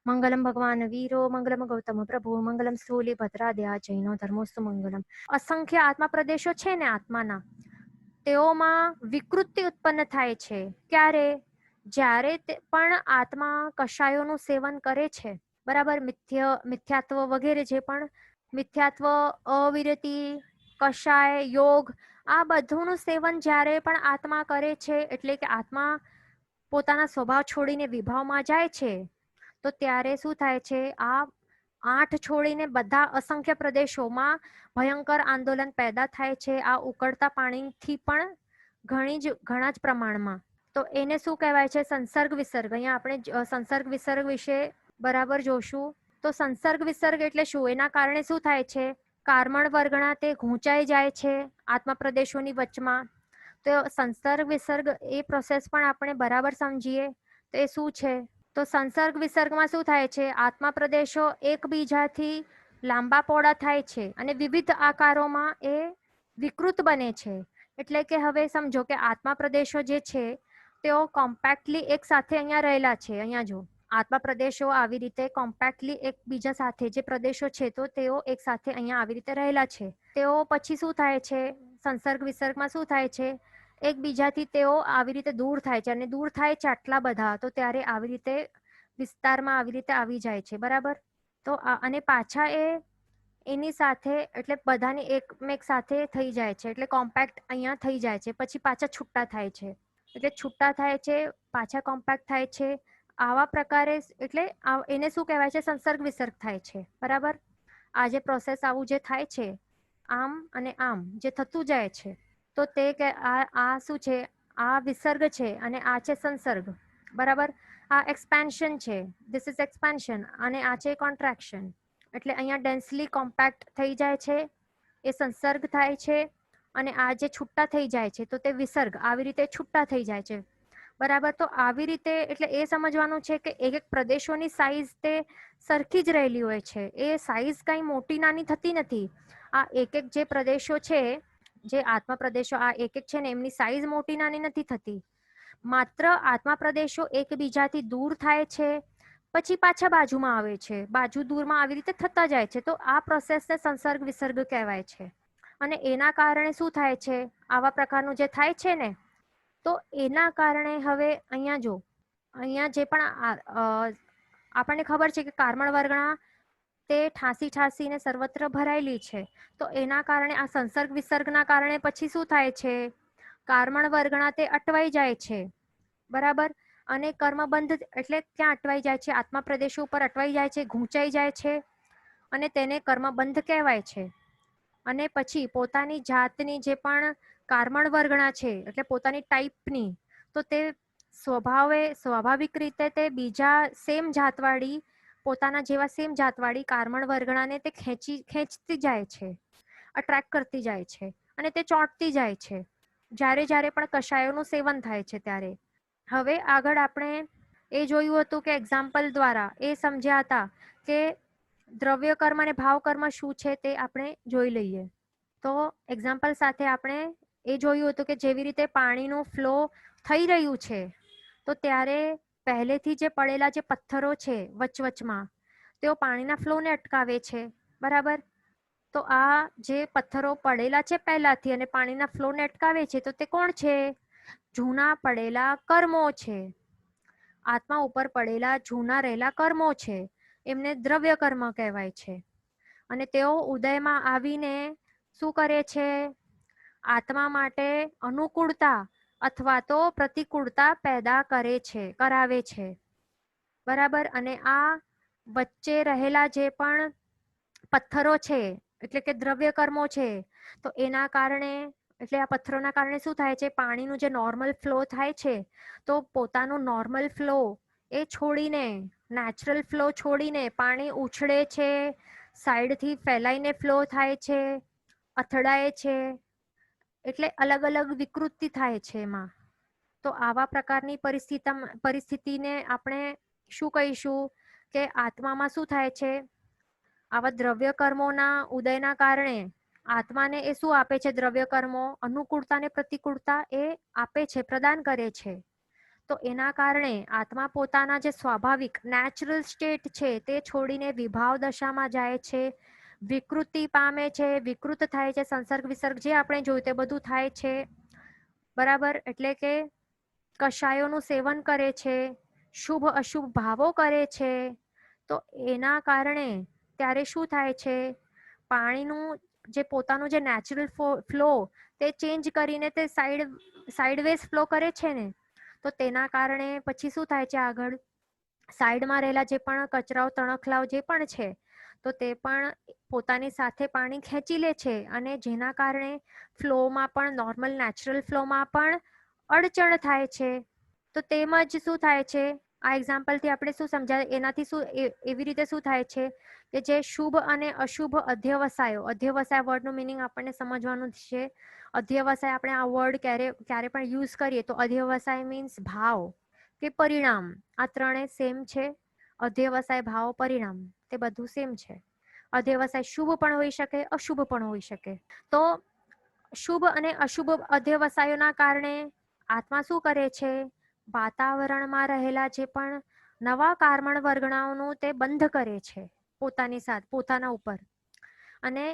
मंगलम भगवान वीरो मंगलम गौतम प्रभु मंगलम स्थूलीभद्राद्या जैनो धर्मोस्तु मंगलम। असंख्य આત્મા પ્રદેશો છે ને આત્માના, તેઓમાં વિકૃતિ ઉત્પન્ન થાય છે. ક્યારે? જ્યારે પણ આત્મા કષાયોનું સેવન કરે છે, બરાબર, મિથ્યાત્વ વગેરે, જે પણ મિથ્યાત્વ, અવિરતિ, કષાય, યોગ, આ બધુંનું સેવન જ્યારે પણ આત્મા કરે છે, એટલે કે આત્મા પોતાના સ્વભાવ છોડીને વિભાવમાં જાય છે, તો ત્યારે શું થાય છે? આ 8 છોડીને બધા અસંખ્ય પ્રદેશોમાં ભયંકર આંદોલન પેદા થાય છે, આ ઉકળતા પાણીથી પણ ઘણા જ પ્રમાણમાં. તો એને શું કહેવાય છે? સંસર્ગ વિસર્ગ. અહીંયા આપણે સંસર્ગ વિસર્ગ વિશે બરાબર જોશું. તો સંસર્ગ વિસર્ગ એટલે શું? એના કારણે શું થાય છે? કાર્મણ વર્ગણા તે ઘૂંચાઈ જાય છે આત્મા પ્રદેશોની વચમાં. તો સંસર્ગ વિસર્ગ એ પ્રોસેસ પણ આપણે બરાબર સમજીએ તો એ શું છે? તો સંસર્ગ વિસર્ગમાં શું થાય છે? આત્મા પ્રદેશો એકબીજાથી લાંબા પહોળા થાય છે અને વિવિધ આકારોમાં એ વિકૃત બને છે. એટલે કે હવે સમજો કે આત્મા પ્રદેશો જે છે તેઓ કોમ્પેક્ટલી એક સાથે અહીંયા રહેલા છે. અહીંયા જો આત્મા પ્રદેશો આવી રીતે કોમ્પેક્ટલી એકબીજા સાથે જે પ્રદેશો છે, તો તેઓ એક સાથે અહીંયા આવી રીતે રહેલા છે. તેઓ પછી શું થાય છે? સંસર્ગ વિસર્ગમાં શું થાય છે? એકબીજાથી તેઓ આવી રીતે દૂર થાય છે, અને દૂર થાય છે આટલા બધા, તો ત્યારે આવી રીતે વિસ્તારમાં આવી રીતે આવી જાય છે, બરાબર. તો અને પાછા એની સાથે, એટલે બધાની એકમેક સાથે થઈ જાય છે, એટલે કોમ્પેક્ટ અહીંયા થઈ જાય છે. પછી પાછા છૂટા થાય છે, એટલે છૂટા થાય છે, પાછા કોમ્પેક્ટ થાય છે. આવા પ્રકારે, એટલે એને શું કહેવાય છે? સંસર્ગ વિસર્ગ થાય છે, બરાબર. આ જે પ્રોસેસ આવું જે થાય છે, આમ અને આમ જે થતું જાય છે, તો તે કે આ શું છે? આ વિસર્ગ છે અને આ છે સંસર્ગ, બરાબર. આ એક્સપેન્શન છે, ધીસ ઇઝ એક્સપેન્શન, અને આ છે કોન્ટ્રાક્શન. એટલે અહીંયા ડેન્સલી કોમ્પેક્ટ થઈ જાય છે, એ સંસર્ગ થાય છે, અને આ જે છૂટા થઈ જાય છે તો તે વિસર્ગ. આવી રીતે છૂટા થઈ જાય છે, બરાબર. તો આવી રીતે, એટલે એ સમજવાનું છે કે એક એક પ્રદેશોની સાઈઝ તે સરખી જ રહેલી હોય છે. એ સાઈઝ કઈ મોટી નાની થતી નથી. આ એક એક જે પ્રદેશો છે, જે આત્મા પ્રદેશો આ એક એક છે ને, એમની સાઈઝ મોટી નાની નથી થતી. માત્ર આત્મા પ્રદેશો એકબીજાથી દૂર થાય છે, પછી પાછા બાજુમાં આવે છે, બાજુ દૂરમાં આવી રીતે થતા જાય છે. તો આ પ્રોસેસને સંસર્ગ વિસર્ગ કહેવાય છે. અને એના કારણે શું થાય છે? આવા પ્રકારનું જે થાય છે ને, તો એના કારણે હવે અહીંયા જો, અહીંયા જે પણ આપણને ખબર છે કે કાર્મણ વર્ગણા તે ઠાંસી ઠાંસીને સર્વત્ર ભરાયેલી છે. તો એના કારણે આ સંસર્ગ વિસર્ગના કારણે પછી શું થાય છે? કાર્મણ વર્ગણા તે અટવાઈ જાય છે, બરાબર. અને કર્મબંધ, એટલે ક્યાં અટવાઈ જાય છે? આત્મા પ્રદેશો ઉપર અટવાઈ જાય છે, ઘૂંચાઈ જાય છે, અને તેને કર્મબંધ કહેવાય છે. અને પછી પોતાની જાતની જે પણ કાર્મણ વર્ગણા છે, એટલે પોતાની ટાઈપની, તો તે સ્વાભાવિક રીતે તે બીજા સેમ જાતવાળી, પોતાના જેવા સેમ જાતવાળી કાર્મણ વર્ગણાને તે ખેંચતી જાય છે, અટ્રેક્ટ કરતી જાય છે, અને તે ચોંટતી જાય છે જ્યારે જ્યારે પણ કષાયોનું સેવન થાય છે ત્યારે. હવે આગળ આપણે એ જોયું હતું કે એક્ઝામ્પલ દ્વારા એ સમજ્યા હતા કે દ્રવ્ય કર્મ અને ભાવ કર્મ શું છે તે આપણે જોઈ લઈએ. તો એક્ઝામ્પલ સાથે આપણે એ જોયું હતું કે જેવી રીતે પાણીનું ફ્લો થઈ રહ્યું છે, તો ત્યારે પહેલેથી જે પડેલા જે પથ્થરો છે વચવચમાં, તેઓ પાણીના ફ્લોને અટકાવે છે, બરાબર. તો આ જે પથ્થરો પડેલા છે પહેલાથી અને પાણીના ફ્લોને અટકાવે છે, તો તે કોણ છે? જૂના પડેલા કર્મો છે. આત્મા ઉપર પડેલા જૂના રહેલા કર્મો છે, એમને દ્રવ્ય કર્મ કહેવાય છે. અને તેઓ ઉદયમાં આવીને શું કરે છે? આત્મા માટે અનુકૂળતા અથવા તો પ્રતિકૂળતા પેદા કરાવે છે, બરાબર. અને આ વચ્ચે રહેલા જે પણ પથ્થરો છે, એટલે કે દ્રવ્ય કર્મો છે, તો એના કારણે, એટલે આ પથ્થરોના કારણે શું થાય છે? પાણીનું જે નોર્મલ ફ્લો થાય છે, તો પોતાનું નોર્મલ ફ્લો એ છોડીને, નેચરલ ફ્લો છોડીને પાણી ઉછળે છે, સાઈડથી ફેલાઈને ફ્લો થાય છે, અથડાય છે, એટલે અલગ અલગ વિકૃતિ થાય છે એમાં. તો આવા પ્રકારની પરિસ્થિતિને આપણે શું કહીશું? કે આત્મામાં શું થાય છે? આવા દ્રવ્ય કર્મોના ઉદયના કારણે આત્માને એ શું આપે છે? દ્રવ્ય કર્મો અનુકૂળતા ને પ્રતિકૂળતા એ આપે છે, પ્રદાન કરે છે. તો એના કારણે આત્મા પોતાના જે સ્વાભાવિક નેચરલ સ્ટેટ છે તે છોડીને વિભાવ દશામાં જાય છે, વિકૃતિ પામે છે, વિકૃત થાય છે, સંસર્ગ વિસર્ગ જે આપણે જોયું તે બધું થાય છે, બરાબર. એટલે કે કષાયોનું સેવન કરે છે, શુભ અશુભ ભાવો કરે છે. તો એના કારણે ત્યારે શું થાય છે, પાણીનું જે પોતાનું જે નેચરલ ફ્લો તે ચેન્જ કરીને તે સાઈડવેઝ ફ્લો કરે છે ને, તો તેના કારણે પછી શું થાય છે, આગળ સાઈડમાં રહેલા જે પણ કચરાઓ તણખલાઓ જે પણ છે તો તે પણ પોતાની સાથે પાણી ખેંચી લે છે, અને જેના કારણે ફ્લોમાં પણ નોર્મલ નેચરલ ફ્લોમાં પણ અડચણ થાય છે. તો તેમજ શું થાય છે, આ એક્ઝામ્પલથી આપણે શું સમજાય, એનાથી શું એવી રીતે શું થાય છે કે જે શુભ અને અશુભ અધ્યવસાયો, અધ્યવસાય વર્ડનું મિનિંગ આપણને સમજવાનું છે. અધ્યવસાય આપણે આ વર્ડ ક્યારે પણ યુઝ કરીએ તો અધ્યવસાય મીન્સ ભાવ કે પરિણામ, આ ત્રણે સેમ છે. અધ્યવસાય, ભાવ, પરિણામ તે બધું સેમ છે. અધ્યવસાય શુભ પણ હોઈ શકે, અશુભ પણ હોઈ શકે. તો શુભ અને અશુભ અધ્યવસાયોના કારણે આત્મા શું કરે છે, વાતાવરણમાં રહેલા જે પણ નવા કાર્બન વર્ગણાઓનું તે બંધ કરે છે પોતાની સાથે, પોતાના ઉપર. અને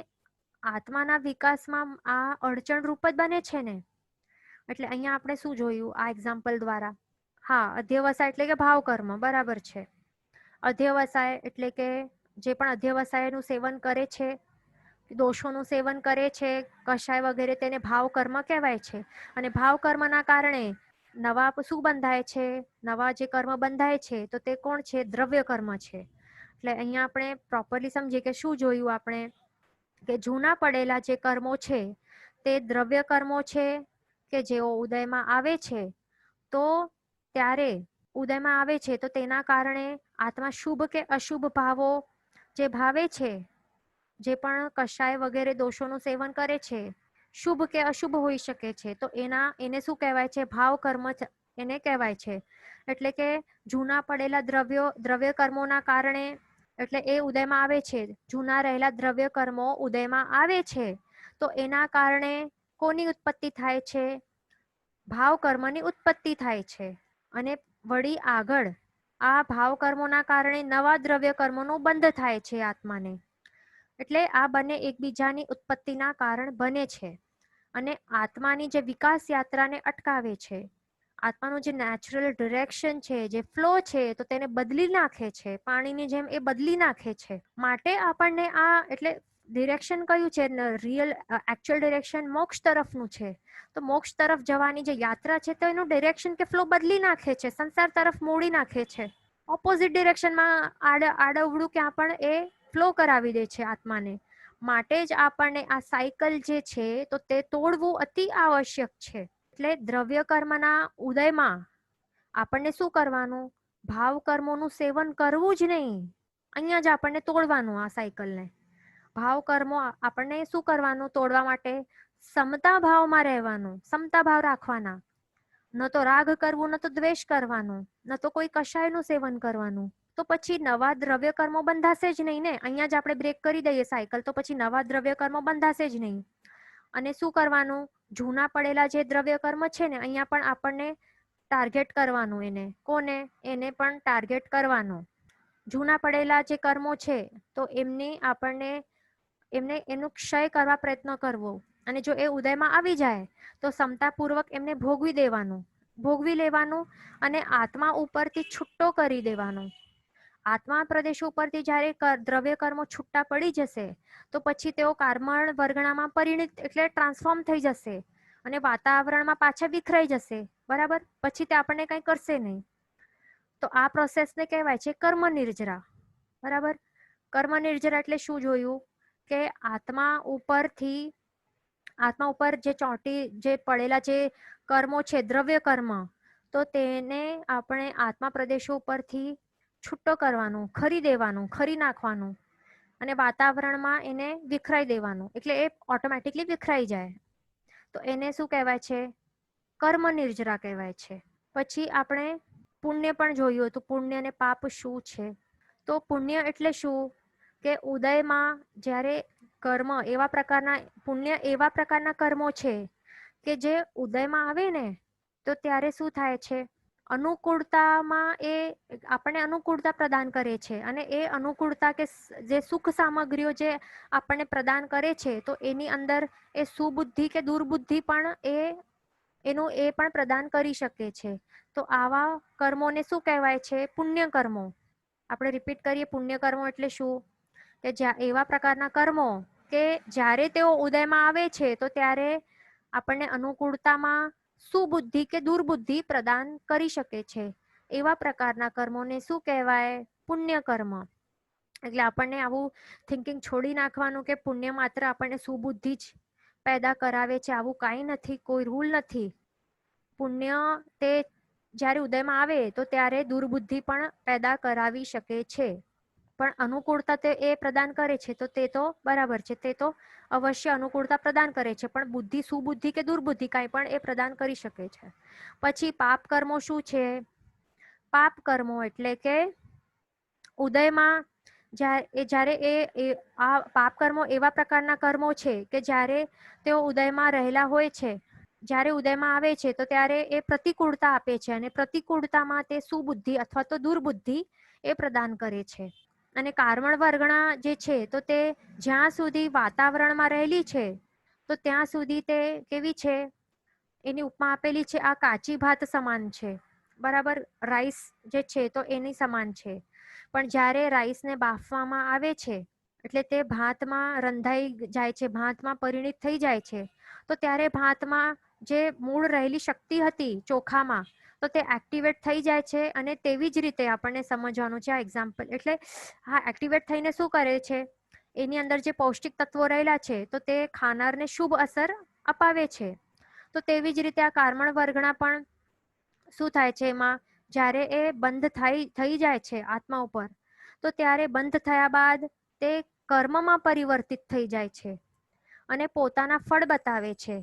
આત્માના વિકાસમાં આ અડચણ રૂપ જ બને છે ને. એટલે અહીંયા આપણે શું જોયું આ એક્ઝામ્પલ દ્વારા? હા, અધ્યવસાય એટલે કે ભાવ કર્મ, બરાબર છે. અધ્યવસાય એટલે કે જે પણ અધ્યવસાયનું સેવન કરે છે, દોષોનું સેવન કરે છે, કષાય વગેરે, તેને ભાવ કર્મ કહેવાય છે. અને ભાવ કર્મના કારણે નવા શું બંધાય છે, નવા જે કર્મ બંધાય છે તો તે કોણ છે, દ્રવ્ય કર્મ છે. એટલે અહીંયા આપણે પ્રોપરલી સમજીએ કે શું જોયું આપણે, કે જૂના પડેલા જે કર્મો છે તે દ્રવ્ય કર્મો છે, કે જેઓ ઉદયમાં આવે છે તો ત્યારે ઉદયમાં આવે છે તો તેના કારણે આત્મા શુભ કે અશુભ ભાવો જે ભાવે છે, જે પણ કષાય વગેરે દોષોનું સેવન કરે છે, શુભ કે અશુભ હોઈ શકે છે. તો એને શું કહેવાય છે, ભાવ કર્મ એને કહેવાય છે. એટલે કે જૂના પડેલા દ્રવ્ય કર્મોના કારણે, એટલે એ ઉદયમાં આવે છે, જૂના રહેલા દ્રવ્ય કર્મો ઉદયમાં આવે છે તો એના કારણે કોની ઉત્પત્તિ થાય છે, ભાવ કર્મની ઉત્પત્તિ થાય છે. અને વળી આગળ આ ભાવ કર્મોના કારણે નવા દ્રવ્ય કર્મોનું બંધ થાય છે આત્માને. એટલે આ બંને એકબીજાની ઉત્પત્તિના કારણ બને છે અને આત્માની જે વિકાસ યાત્રાને અટકાવે છે. આત્માનું જે નેચરલ ડિરેક્શન છે, જે ફ્લો છે, તો તેને બદલી નાખે છે, પાણીની જેમ એ બદલી નાખે છે. માટે આપણને આ, એટલે ડિરેક્શન કયું છે, રિયલ એકચ્યુઅલ ડિરેક્શન મોક્ષ તરફનું છે. તો મોક્ષ તરફ જવાની જે યાત્રા છે તો એનું ડિરેક્શન કે ફ્લો બદલી નાખે છે, સંસાર તરફ મોડી નાખે છે, ઓપોઝિટ ડિરેક્શનમાં આડઅવળું ક્યાં પણ એ ફ્લો કરાવી દે છે આત્માને. માટે જ આપણને આ સાયકલ જે છે તો તે તોડવું અતિ આવશ્યક છે. એટલે દ્રવ્ય કર્મના ઉદયમાં આપણને શું કરવાનું, ભાવ કર્મોનું સેવન કરવું જ નહીં. અહીંયા જ આપણને તોડવાનું આ સાયકલને. ભાવ કર્મો આપણને શું કરવાનું તોડવા માટે, સમતા ભાવમાં રહેવાનું, સમતા ભાવ રાખવાના. ન તો રાગ કરવું, ન તો દ્વેષ કરવાનું, ન તો કોઈ કષાયનું સેવન કરવાનું. તો પછી નવા દ્રવ્ય કર્મો બંધાશે જ નહીં ને. અહીંયા જ આપણે બ્રેક કરી દઈએ સાયકલ, તો પછી નવા દ્રવ્ય કર્મો બંધાશે જ નહીં. અને શું કરવાનું, જૂના પડેલા જે દ્રવ્ય કર્મ છે ને, અહીંયા પણ આપણને ટાર્ગેટ કરવાનું. એને કોને, એને પણ ટાર્ગેટ કરવાનું. જૂના પડેલા જે કર્મો છે તો એનો ક્ષય કરવા પ્રયત્ન કરવો. અને જો એ ઉદયમાં આવી જાય તો સમતાપૂર્વક એમને ભોગવી લેવાનું અને આત્મા ઉપરથી છૂટો કરી દેવાનો. આત્મા પ્રદેશ ઉપરથી જ્યારે દ્રવ્ય કર્મો છૂટા પડી જશે તો પછી તેઓ કાર્બન વર્ગણામાં પરિણિત, એટલે ટ્રાન્સફોર્મ થઈ જશે અને વાતાવરણમાં પાછા વિખરાઈ જશે. બરાબર. પછી તે આપણને કંઈ કરશે નહીં. તો આ પ્રોસેસને કહેવાય છે કર્મ નિર્જરા. બરાબર. કર્મ નિર્જરા એટલે શું જોયું, કે આત્મા ઉપર જે પડેલા જે કર્મો છે, દ્રવ્ય કર્મ, તો તેને આપણે આત્મા પ્રદેશો ઉપરથી છૂટો કરવાનું, ખરી નાખવાનું અને વાતાવરણમાં એને વિખરાઈ દેવાનું. એટલે એ ઓટોમેટિકલી વિખરાઈ જાય. તો એને શું કહેવાય છે, કર્મ નિર્જરા કહેવાય છે. પછી આપણે પુણ્ય પણ જોયું હતું. પુણ્ય અને પાપ શું છે? તો પુણ્ય એટલે શું, કે ઉદયમાં જ્યારે પુણ્ય એવા પ્રકારના કર્મો છે કે જે ઉદયમાં આવે ને તો ત્યારે શું થાય છે, અનુકૂળતામાં એ આપણને અનુકૂળતા પ્રદાન કરે છે, અને એ અનુકૂળતા કે જે સુખ સામગ્રીઓ જે આપણને પ્રદાન કરે છે, તો એની અંદર એ સુબુદ્ધિ કે દુર્બુદ્ધિ પણ એનું એ પણ પ્રદાન કરી શકે છે. તો આવા કર્મોને શું કહેવાય છે? પુણ્ય કર્મો. આપણે રિપીટ કરીએ, પુણ્ય કર્મો એટલે શું? કે એવા પ્રકારના કર્મો કે જ્યારે તેઓ ઉદયમાં આવે છે તો ત્યારે આપણને અનુકૂળતામાં સુબુદ્ધિ કે દુર્બુદ્ધિ પ્રદાન કરી શકે છે. એવા પ્રકારના કર્મોને શું કહેવાય? પુણ્ય કર્મ. એટલે આપણને આવું થિંકિંગ છોડી નાખવાનું કે પુણ્ય માત્ર આપણને સુબુદ્ધિ જ પેદા કરાવે છે, આવું કાંઈ નથી, કોઈ રૂલ નથી. પુણ્ય તે જ્યારે ઉદયમાં આવે તો ત્યારે દુર્બુદ્ધિ પણ પેદા કરાવી શકે છે, પણ અનુકૂળતા તે એ પ્રદાન કરે છે તો તે તો બરાબર છે, તે તો અવશ્ય અનુકૂળતા પ્રદાન કરે છે, પણ બુદ્ધિ સુબુદ્ધિ કે દુર્બુદ્ધિ કાંઈ પણ એ પ્રદાન કરી શકે છે. પછી પાપ કર્મો શું છે? પાપ કર્મો એટલે કે ઉદયમાં જ્યારે આ પાપ કર્મો એવા પ્રકારના કર્મો છે કે જ્યારે તેઓ ઉદયમાં રહેલા હોય છે, જ્યારે ઉદયમાં આવે છે તો ત્યારે એ પ્રતિકૂળતા આપે છે, અને પ્રતિકૂળતામાં તે સુબુદ્ધિ અથવા તો દુર્બુદ્ધિ એ પ્રદાન કરે છે. અને કારમણ વર્ગણા જે છે તો તે જ્યાં સુધી વાતાવરણમાં રહેલી છે તો ત્યાં સુધી તે કેવી છે? એની ઉપમા આપેલી છે, આ કાચી ભાત સમાન છે. બરાબર, રાઈસ જે છે તો એની સમાન છે. પણ જ્યારે રાઈસને બાફવામાં આવે છે એટલે તે ભાતમાં રંધાઈ જાય છે, ભાતમાં પરિણિત થઈ જાય છે, તો ત્યારે ભાતમાં જે મૂળ રહેલી શક્તિ હતી ચોખામાં, તો તે એક્ટિવેટ થઈ જાય છે. અને તેવી જ રીતે આપણને સમજવાનું છે આ એક્ઝામ્પલ. એટલે હા, એક્ટિવેટ થઈને શું કરે છે? એની અંદર જે પૌષ્ટિક તત્વો રહેલા છે તો તે ખાનારને શુભ અસર અપાવે છે. તો તેવી જ રીતે આ કારમણ વર્ગના પણ શું થાય છે? એમાં જ્યારે એ બંધ થઈ જાય છે આત્મા ઉપર, તો ત્યારે બંધ થયા બાદ તે કર્મમાં પરિવર્તિત થઈ જાય છે અને પોતાના ફળ બતાવે છે.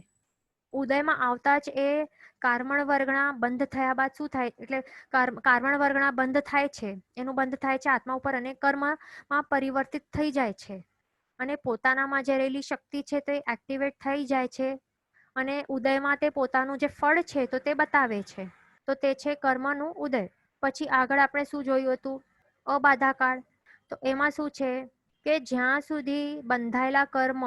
ઉદયમાં આવતા જ એ કારમણ વર્ગણા બંધ થયા બાદ શું થાય? એટલે કારમણ વર્ગણા બંધ થાય છે, એનું બંધ થાય છે આત્મા ઉપર, અને કર્મમાં પરિવર્તિત થઈ જાય છે, અને પોતાનામાં જે રહેલી શક્તિ છે તે એક્ટિવેટ થઈ જાય છે, અને ઉદયમાં તે પોતાનું જે ફળ છે તો તે બતાવે છે. તો તે છે કર્મનું ઉદય. પછી આગળ આપણે શું જોયું હતું? અબાધાકાળ. તો એમાં શું છે કે જ્યાં સુધી બંધાયેલા કર્મ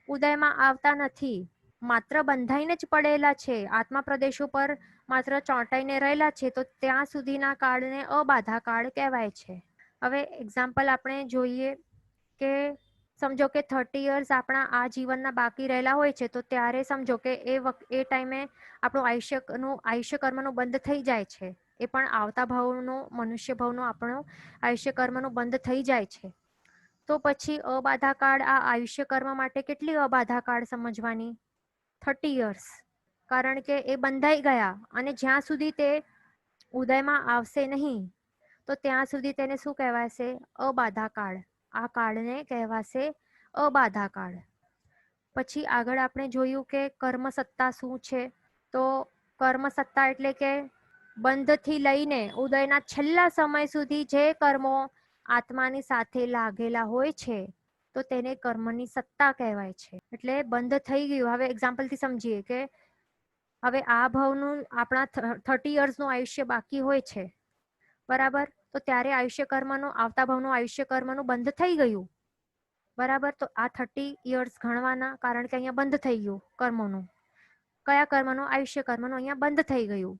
ઉદયમાં આવતા નથી, માત્ર બંધાઈને જ પડેલા છે, આત્મા પ્રદેશો પર માત્ર ચોંટાઈને રહેલા છે, તો ત્યાં સુધીના કાળને અબાધા કાળ કહેવાય છે. હવે એક્ઝામ્પલ આપણે જોઈએ કે સમજો કે 30 યર્સ આપણા આ જીવનના બાકી રહેલા હોય છે, તો ત્યારે સમજો કે એ ટાઈમે આપણું આયુષ્ય કર્મનું બંધ થઈ જાય છે. એ પણ આવતા ભાવનું, મનુષ્ય ભાવનું આપણું આયુષ્ય કર્મનું બંધ થઈ જાય છે. તો પછી અબાધા કાળ, આ આયુષ્ય કર્મ માટે કેટલી અબાધા કાળ સમજવાની? 30 યર્સ. કારણ કે એ બંધાઈ ગયા, અને જ્યાં સુધી તે ઉદયમાં આવશે નહીં તો ત્યાં સુધી તેને શું કહેવાશે? અબાધા કાળ. આ કાળને કહેવાશે અબાધા કાળ. પછી આગળ આપણે જોયું કે કર્મ સત્તા શું છે? તો કર્મ સત્તા એટલે કે બંધથી લઈને ઉદયના છેલ્લા સમય સુધી જે કર્મો આત્માની સાથે લાગેલા હોય છે તો તેને કર્મની સત્તા કહેવાય છે. એટલે બંધ થઈ ગયું. હવે એક્ઝામ્પલથી સમજીએ કે હવે આ ભાવનું આપણા 30 યર્સનું આયુષ્ય બાકી હોય છે, બરાબર? તો ત્યારે આયુષ્ય કર્મનું, આવતા ભાવનું આયુષ્ય કર્મનું બંધ થઈ ગયું, બરાબર? તો આ 30 યર્સ ગણવાના, કારણ કે અહીંયા બંધ થઈ ગયું કર્મોનું. કયા કર્મનું? આયુષ્ય કર્મનું અહીંયા બંધ થઈ ગયું,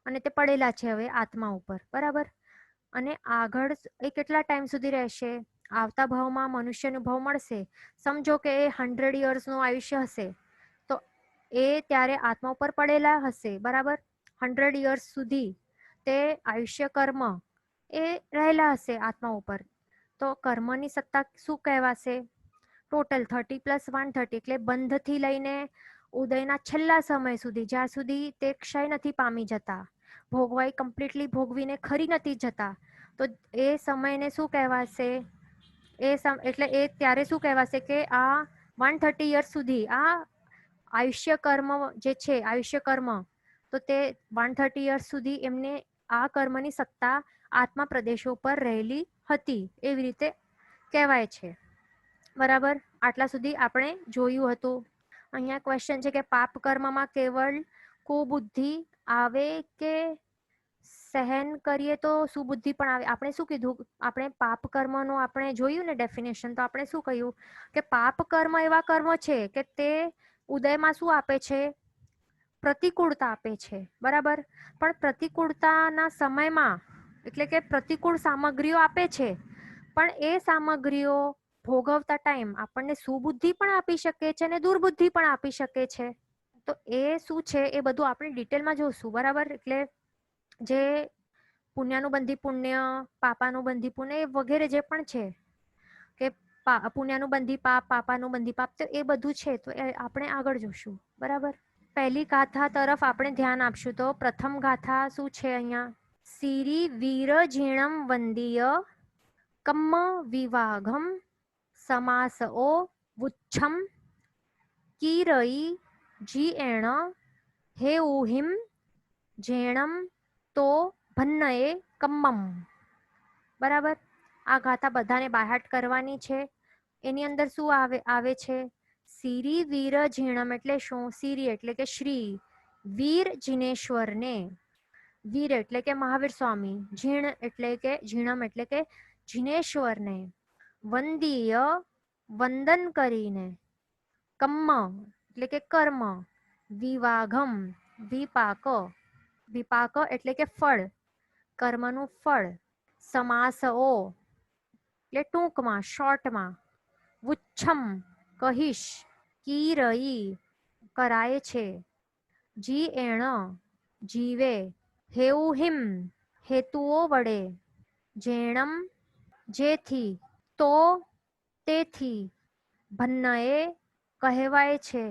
અને તે પડેલા છે હવે આત્મા ઉપર, બરાબર? અને આગળ એ કેટલા ટાઈમ સુધી રહેશે? આવતા ભાવમાં મનુષ્યનું ભાવ મળશે, સમજો કે એ 100 યર્સનું આયુષ્ય હશે, તો એ ત્યારે આત્મા ઉપર પડેલા હશે, બરાબર? 100 યર્સ સુધી તે આયુષ્ય કર્મ એ રહેલા હશે આત્મા ઉપર. તો કર્મની સત્તા શું કહેવાશે? ટોટલ 30 + 130, એટલે બંધથી લઈને ઉદયના છેલ્લા સમય સુધી, જ્યાં સુધી તે ક્ષય નથી પામી જતા, ભોગવાઈ કમ્પ્લીટલી ભોગવીને ખરી નથી જતા, તો એ સમયને શું કહેવાશે? એટલે એ ત્યારે શું કહેવાશે કે આ 130 યર્સ સુધી આ આયુષ્ય કર્મ જે છે, આયુષ્ય કર્મ, તો તે 130 યર્સ સુધી એમને આ કર્મની સત્તા આત્મા પ્રદેશો પર રહેલી હતી, એવી રીતે કહેવાય છે, બરાબર? આટલા સુધી આપણે જોયું હતું. અહીંયા ક્વેશ્ચન છે કે પાપ કર્મમાં કેવળ કુબુદ્ધિ આવે કે સહન કરીએ તો સુબુદ્ધિ પણ આવે. આપણે શું કીધું, આપણે પાપ કર્મનું આપણે જોયું ને ડેફિનેશન, તો આપણે શું કહ્યું કે પાપ કર્મ એવા કર્મ છે કે તે ઉદયમાં શું આપે છે, પ્રતિકૂળતા આપે છે, બરાબર. પણ પ્રતિકૂળતાના સમયમાં, એટલે કે પ્રતિકૂળ સામગ્રીઓ આપે છે, પણ એ સામગ્રીઓ ભોગવતા ટાઈમ આપણને સુબુદ્ધિ પણ આપી શકે છે અને દુર્બુદ્ધિ પણ આપી શકે છે. તો એ શું છે એ બધું આપણે ડિટેલમાં જોશું, બરાબર. એટલે જે પુણ્યાનુબંધી પુણ્ય, પાપાનુબંધી પુણ્ય એ વગેરે જે પણ છે કે પુણ્યાનુબંધી પાપ, પાપાનુબંધી પાપ, તો એ બધું છે તો એ આપણે આગળ જોશું, બરાબર. પહેલી ગાથા તરફ આપણે ધ્યાન આપશું. તો પ્રથમ ગાથા શું છે અહીંયા? સિરી વીર ઝીણમ વંદીય કમ્મ વિવાઘમ સમાસઓ વુચ્છમ કીરઈ જી એણ હે ઉહિમ ઝેણમ તો ભન્નએ કમ્મમ. બરાબર. આ ગાથા બધાને બાહાટ કરવાની છે. એની અંદર શું આવે છે? સિરી વીર ઝીણમ એટલે શું? સિરી એટલે કે શ્રી, વીર જિનેશ્વરને, વીર એટલે કે મહાવીર સ્વામી, ઝીણ એટલે કે ઝીણમ એટલે કે જિનેશ્વરને, વંદીય વંદન કરીને, કમ્મ એટલે કે કર્મ, વિવાઘમ વિપાક, વિપાક એટલે કે ફળ, કર્મનું ફળ, સમાસઓ એટલે ટૂંકમાં, શોર્ટમાં, વુચ્છમ કહીશ, કીરઈ કરાય છે, જી એણ જીવે, હેઉહિમ હેતુઓ વડે, જેણમ જેથી, તો તેથી, ભન્નએ કહેવાય છે,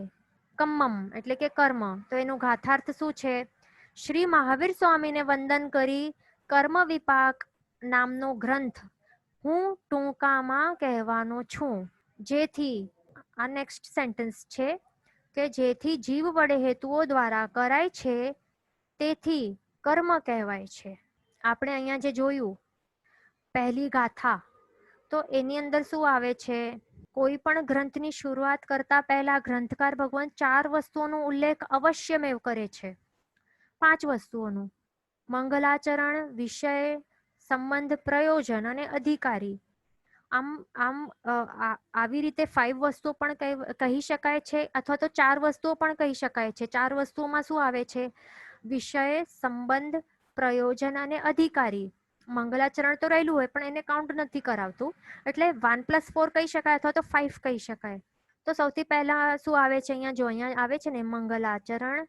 કમ્મમ એટલે કે કર્મ. તો એનું ગાથાર્થ શું છે? શ્રી મહાવીર સ્વામીને વંદન કરી કર્મ વિપાક નામનો ગ્રંથ હું ટૂંકામાં કહેવાનો છું. જેથી, આ નેક્સ્ટ સેન્ટેન્સ છે કે જેથી જીવ વડે હેતુઓ દ્વારા કરાય છે તેથી કર્મ કહેવાય છે. આપણે અહીંયા જે જોયું પહેલી ગાથા, તો એની અંદર શું આવે છે? કોઈ પણ ગ્રંથની શરૂઆત કરતા પહેલા ગ્રંથકાર ભગવાન 4 વસ્તુઓનો ઉલ્લેખ અવશ્યમેવ કરે છે. 5 વસ્તુઓનું: મંગલાચરણ, વિષય, સંબંધ, પ્રયોજન અને અધિકારી. આમ આમ આવી રીતે 5 વસ્તુઓ પણ કહી શકાય છે, અથવા તો 4 વસ્તુઓ પણ કહી શકાય છે. 4 વસ્તુઓમાં શું આવે છે? વિષય, સંબંધ, પ્રયોજન અને અધિકારી. મંગલાચરણ તો રહેલું હોય પણ એને કાઉન્ટ નથી કરાવતું, એટલે 1+4 કહી શકાય અથવા તો 5 કહી શકાય. તો સૌથી પહેલા શું આવે છે અહીંયા? જો અહીંયા આવે છે ને મંગલાચરણ,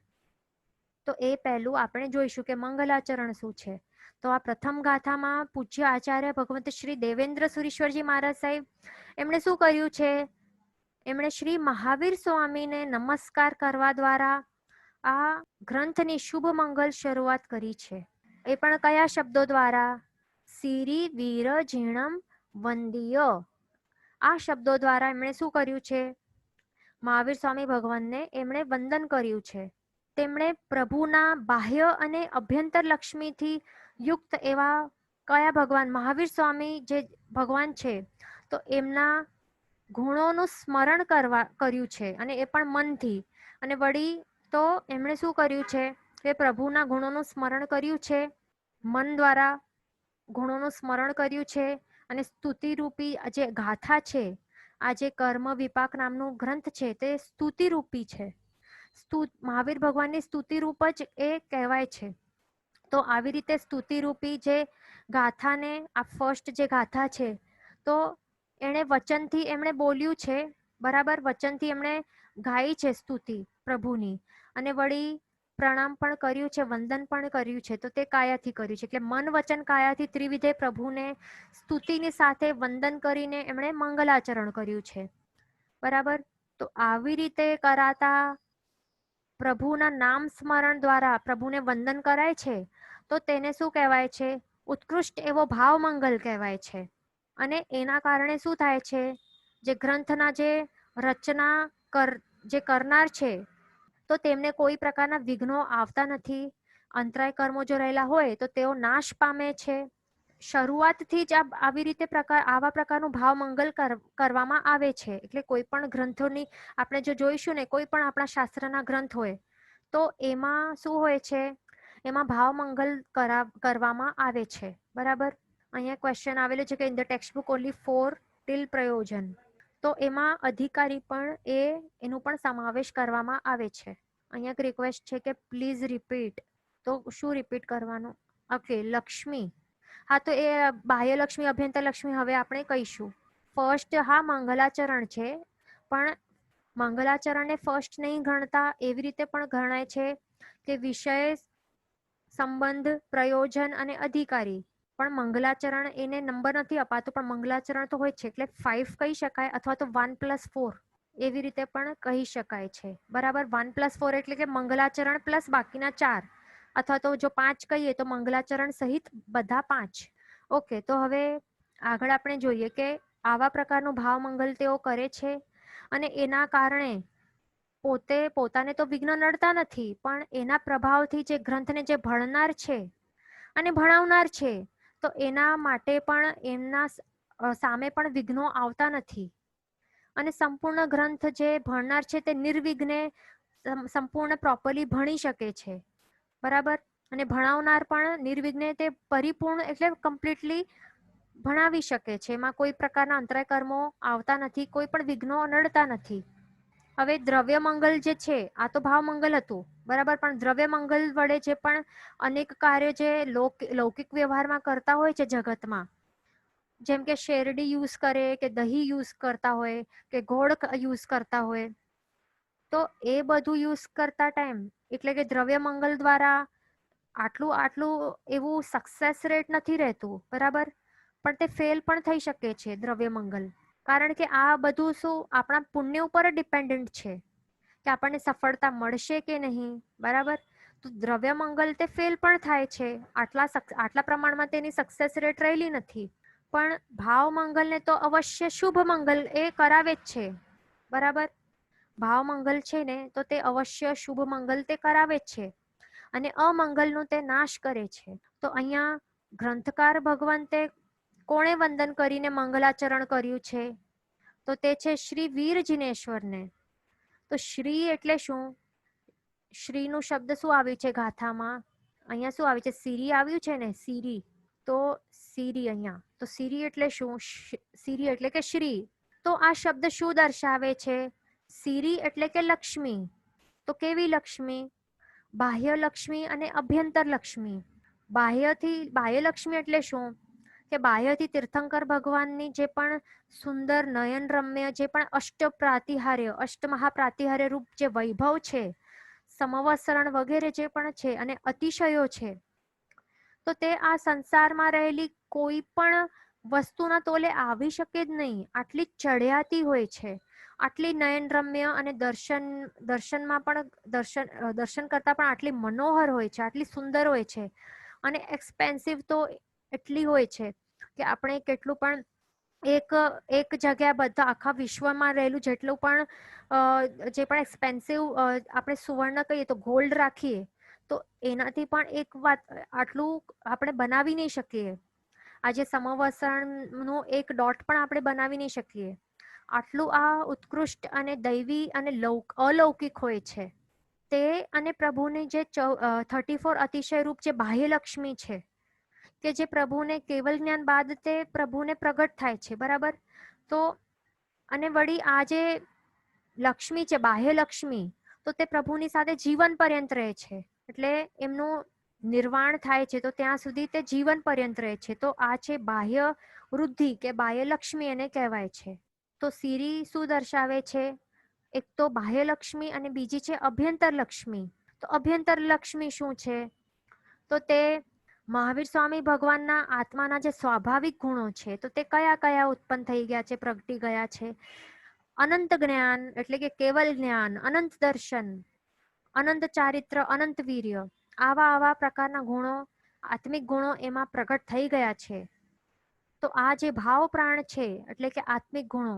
તો એ પહેલું આપણે જોઈશું કે મંગલાચરણ શું છે. તો આ પ્રથમ ગાથામાં પૂજ્ય આચાર્ય ભગવંત શ્રી દેવેન્દ્ર સુરીશ્વરજી મહારાજ સાહેબ, એમણે શું કર્યું છે? એમણે શ્રી મહાવીર સ્વામીને નમસ્કાર કરવા દ્વારા આ ગ્રંથની શુભ મંગલ શરૂઆત કરી છે. એ પણ કયા શબ્દો દ્વારા? સિરી વીર ઝીણમ વંદીય. આ શબ્દો દ્વારા એમણે શું કર્યું છે? મહાવીર સ્વામી ભગવાનને એમણે વંદન કર્યું છે. તેમણે પ્રભુના બાહ્ય અને અભ્યંતર લક્ષ્મીથી યુક્ત એવા કયા ભગવાન? મહાવીર સ્વામી જે ભગવાન છે, તો એમના ગુણોનું સ્મરણ કર્યું છે, અને એ પણ મનથી. અને વળી તો એમણે શું કર્યું છે કે પ્રભુના ગુણોનું સ્મરણ કર્યું છે મન દ્વારા, ગુણોનું સ્મરણ કર્યું છે. અને સ્તુતિરૂપી જે ગાથા છે, આ જે કર્મ વિપાક નામનું ગ્રંથ છે, તે સ્તુતિરૂપી છે. મહાવીર ભગવાનની સ્તુતિરૂપ જ એ કહેવાય છે. તો આવી રીતે સ્તુતિરૂપી જે ગાથાને, આ ફર્સ્ટ જે ગાથા છે, તો એણે વચનથી એમણે બોલ્યું છે, બરાબર. વચનથી એમણે ગાઈ છે સ્તુતિ પ્રભુની, અને વળી પ્રણામ પણ કર્યું છે, વંદન પણ કર્યું છે. તો તે કાયાથી કર્યું છે, એટલે મન વચન કાયાથી ત્રિવિધે પ્રભુને સ્તુતિની સાથે વંદન કરીને એમણે મંગલાચરણ કર્યું છે, બરાબર. તો આવી રીતે કરાતા પ્રભુના નામ સ્મરણ દ્વારા પ્રભુને વંદન કરાય છે, તો તેને શું કહેવાય છે? ઉત્કૃષ્ટ એવો ભાવ મંગલ કહેવાય છે. અને એના કારણે શું થાય છે? જે ગ્રંથના જે રચના જે કરનાર છે, તો તેમને કોઈ પ્રકારના વિઘ્નો આવતા નથી. અંતરાય કર્મો જો રહેલા હોય તો તેઓ નાશ પામે છે. શરૂઆતથી જ આવી રીતે આવા પ્રકારનું ભાવ મંગલ કરવામાં આવે છે. એટલે કોઈ પણ ગ્રંથોની આપણે જો જોઈશું ને, કોઈ પણ આપણા શાસ્ત્રના ગ્રંથ હોય તો એમાં શું હોય છે? એમાં ભાવ મંગલ કરવામાં આવે છે. બરાબર. અહીંયા ક્વેશ્ચન આવેલો છે કે in the text book only 4 till પ્રયોજન, તો એમાં અધિકારી પણ એનું પણ સમાવેશ કરવામાં આવે છે. અહીંયા એક રિક્વેસ્ટ છે કે પ્લીઝ રિપીટ, તો શું રિપીટ કરવાનું? ઓકે, લક્ષ્મી. હા, તો એ બાહ્ય લક્ષ્મી, અભ્યંતર લક્ષ્મી હવે આપણે કહીશું. ફર્સ્ટ હા મંગલાચરણ છે, પણ મંગલાચરણને ફર્સ્ટ નહીં ગણતા. એવી રીતે પણ ગણાય છે કે વિષય, સંબંધ, પ્રયોજન અને અધિકારી, પણ મંગલાચરણ એને નંબર નથી અપાતો, પણ મંગલાચરણ તો હોય છે, એટલે 5 કહી શકાય, અથવા તો 1+4 એવી રીતે પણ કહી શકાય છે. બરાબર. 1+4 એટલે કે મંગલાચરણ પ્લસ બાકીના 4, અથવા તો જો 5 કહીએ તો મંગલાચરણ સહિત બધા 5. ઓકે, તો હવે આગળ આપણે જોઈએ કે આવા પ્રકારનું ભાવ મંગલ તેઓ કરે છે, અને એના કારણે પોતાને તો વિઘ્ન નડતા નથી, પણ એના પ્રભાવથી જે ગ્રંથને જે ભણનાર છે અને ભણાવનાર છે, તો એના માટે પણ એમના સામે પણ વિઘ્નો આવતા નથી, અને સંપૂર્ણ ગ્રંથ જે ભણનાર છે તે નિર્વિઘ્ને સંપૂર્ણ પ્રોપરલી ભણી શકે છે. બરાબર. અને ભણાવનાર પણ નિર્વિઘ્ને તે પરિપૂર્ણ એટલે કમ્પ્લીટલી ભણાવી શકે છે. એમાં કોઈ પ્રકારના અંતરાય કર્મો આવતા નથી, કોઈ પણ વિઘ્નો નડતા નથી. હવે દ્રવ્ય મંગલ જે છે, આ તો ભાવ મંગલ હતું. બરાબર. પણ દ્રવ્ય મંગલ વડે જે પણ અનેક કાર્યો જે લૌકિક વ્યવહારમાં કરતા હોય છે જગતમાં, જેમ કે શેરડી યુઝ કરે, કે દહીં યુઝ કરતા હોય, કે ગોળ યુઝ કરતા હોય, તો એ બધું યુઝ કરતા ટાઈમ એટલે કે દ્રવ્ય મંગલ દ્વારા આટલું એવું સક્સેસ રેટ નથી રહેતું. બરાબર. પણ તે ફેલ પણ થઈ શકે છે દ્રવ્ય મંગલ, કારણ કે આ બધું શું આપણા પુણ્ય ઉપર ડિપેન્ડન્ટ છે કે આપણને સફળતા મળશે કે નહીં. બરાબર. તો દ્રવ્ય મંગલ તે ફેલ પણ થાય છે, આટલા પ્રમાણમાં તેની સક્સેસ રેટ રહેલી નથી. પણ ભાવ મંગલને તો અવશ્ય શુભ મંગલ એ કરાવે જ છે. બરાબર. ભાવ મંગલ છે ને, તો તે અવશ્ય શુભ મંગલ તે કરાવે જ છે, અને અમંગલનું તે નાશ કરે છે. તો અહીંયા ગ્રંથકાર ભગવંતે કોણે વંદન કરીને મંગલાચરણ કર્યું છે? તો તે છે શ્રી વીર જિનેશ્વરને. તો શ્રી એટલે શું? શ્રીનું શબ્દ શું આવ્યું છે ગાથામાં? અહીંયા શું આવ્યું છે? સિરી આવ્યું છે ને, સિરી. તો સિરી અહીંયા, તો સિરી એટલે શું? સિરી એટલે કે શ્રી. તો આ શબ્દ શું દર્શાવે છે? સિરી એટલે કે લક્ષ્મી. તો કેવી લક્ષ્મી? બાહ્ય લક્ષ્મી અને અભ્યંતર લક્ષ્મી. બાહ્ય લક્ષ્મી એટલે શું? કે બાહ્યથી તીર્થંકર ભગવાનની જે પણ સુંદર નયન રમ્ય જે પણ અષ્ટમહાપ્રાતિહાર્ય રૂપ જે વૈભવ છે, સમવસરણ વગેરે જે પણ છે, અને અતિશયો છે, તો તે આ સંસારમાં રહેલી કોઈ પણ વસ્તુના તોલે આવી શકે જ નહીં. આટલી ચઢિયાતી હોય છે, આટલી નયન રમ્ય, અને દર્શનમાં પણ દર્શન કરતા પણ આટલી મનોહર હોય છે, આટલી સુંદર હોય છે, અને એક્સપેન્સિવ તો એટલી હોય છે કે આપણે કેટલું પણ એક જગ્યા બધા આખા વિશ્વમાં રહેલું જેટલું પણ જે પણ એક્સપેન્સિવ આપણે સુવર્ણ કહીએ તો ગોલ્ડ રાખીએ, તો એનાથી પણ એક વાત આટલું આપણે બનાવી નહીં શકીએ. આજે સમવસરણનું એક ડોટ પણ આપણે બનાવી નહીં શકીએ. આટલું આ ઉત્કૃષ્ટ અને દૈવી અને અલૌકિક હોય છે તે. અને પ્રભુની જે 34 અતિશય રૂપ જે બાહ્ય લક્ષ્મી છે, કે જે પ્રભુને કેવલ જ્ઞાન બાદ તે પ્રભુને પ્રગટ થાય છે. બરાબર. તો અને વળી આ જે લક્ષ્મી છે, બાહ્ય લક્ષ્મી, તો તે પ્રભુની સાથે જીવન પર્યંત રહે છે, એટલે એમનું નિર્વાણ થાય છે તો ત્યાં સુધી તે જીવન પર્યંત રહે છે. તો આ છે બાહ્ય વૃદ્ધિ કે બાહ્ય લક્ષ્મી એને કહેવાય છે. તો સિરી શું દર્શાવે છે? એક તો બાહ્ય લક્ષ્મી અને બીજી છે અભ્યંતર લક્ષ્મી. તો અભ્યંતર લક્ષ્મી શું છે? તો તે મહાવીર સ્વામી ભગવાનના આત્માના જે સ્વાભાવિક ગુણો છે, તો તે કયા કયા ઉત્પન્ન થઈ ગયા છે, પ્રગટી ગયા છે? અનંત જ્ઞાન એટલે કે કેવલ જ્ઞાન, અનંત દર્શન, અનંત ચારિત્ર, અનંત વીર્ય, આવા પ્રકારના ગુણો, આત્મિક ગુણો એમાં પ્રગટ થઈ ગયા છે. તો આ જે ભાવ પ્રાણ છે એટલે કે આત્મિક ગુણો